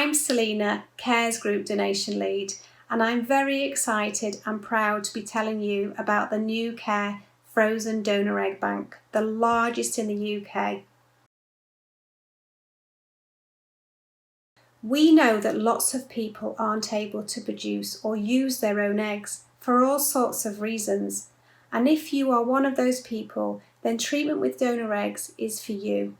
I'm Selena, Care's Group Donation Lead, and I'm very excited and proud to be telling you about the new Care Frozen Donor Egg Bank, the largest in the UK. We know that lots of people aren't able to produce or use their own eggs for all sorts of reasons, and if you are one of those people, then treatment with donor eggs is for you.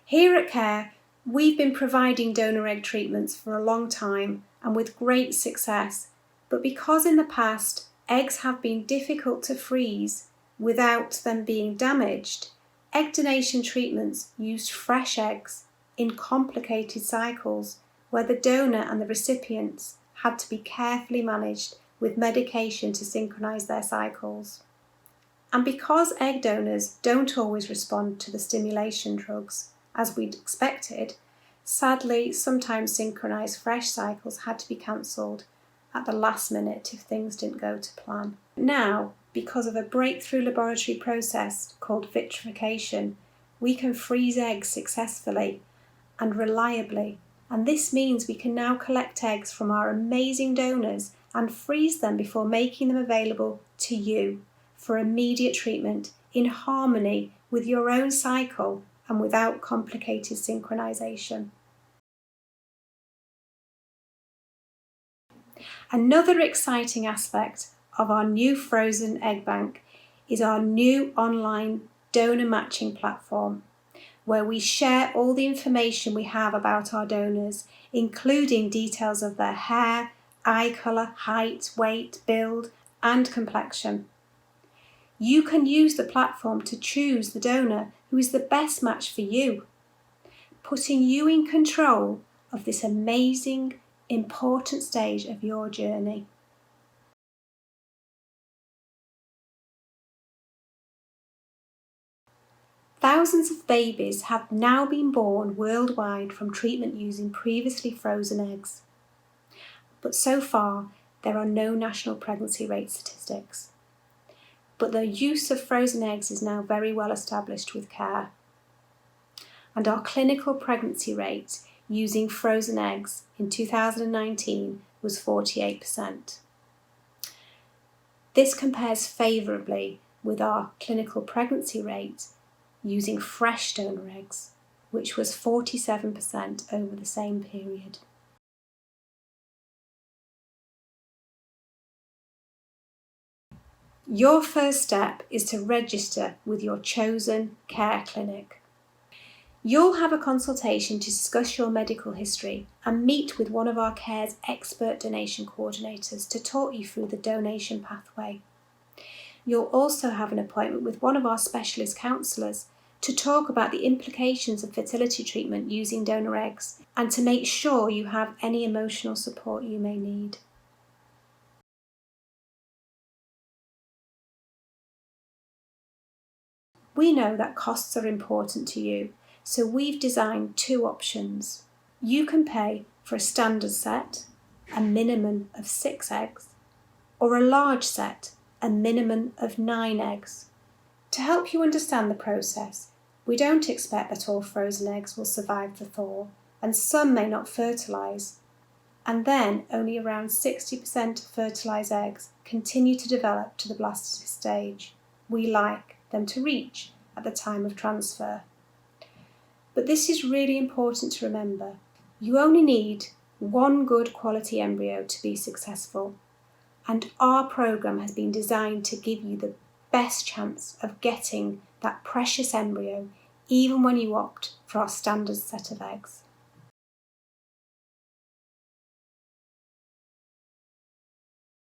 Here at Care, we've been providing donor egg treatments for a long time and with great success, but because in the past eggs have been difficult to freeze without them being damaged, egg donation treatments used fresh eggs in complicated cycles where the donor and the recipients had to be carefully managed with medication to synchronise their cycles. And because egg donors don't always respond to the stimulation drugs as we'd expected, sadly sometimes synchronised fresh cycles had to be cancelled at the last minute if things didn't go to plan. Now, because of a breakthrough laboratory process called vitrification, we can freeze eggs successfully and reliably, and this means we can now collect eggs from our amazing donors and freeze them before making them available to you for immediate treatment in harmony with your own cycle and without complicated synchronisation. Another exciting aspect of our new frozen egg bank is our new online donor matching platform, where we share all the information we have about our donors, including details of their hair, eye colour, height, weight, build and complexion. You can use the platform to choose the donor who is the best match for you, putting you in control of this amazing, important stage of your journey. Thousands of babies have now been born worldwide from treatment using previously frozen eggs. But so far, there are no national pregnancy rate statistics. But the use of frozen eggs is now very well established with Care. And our clinical pregnancy rate using frozen eggs in 2019 was 48%. This compares favourably with our clinical pregnancy rate using fresh donor eggs, which was 47% over the same period. Your first step is to register with your chosen Care clinic. You'll have a consultation to discuss your medical history and meet with one of our Care's expert donation coordinators to talk you through the donation pathway. You'll also have an appointment with one of our specialist counsellors to talk about the implications of fertility treatment using donor eggs and to make sure you have any emotional support you may need. We know that costs are important to you, so we've designed two options. You can pay for a standard set, a minimum of 6 eggs, or a large set, a minimum of 9 eggs. To help you understand the process, we don't expect that all frozen eggs will survive the thaw, and some may not fertilise. And then only around 60% of fertilised eggs continue to develop to the blastocyst stage we like them to reach at the time of transfer. But this is really important to remember. You only need one good quality embryo to be successful, and our programme has been designed to give you the best chance of getting that precious embryo even when you opt for our standard set of eggs.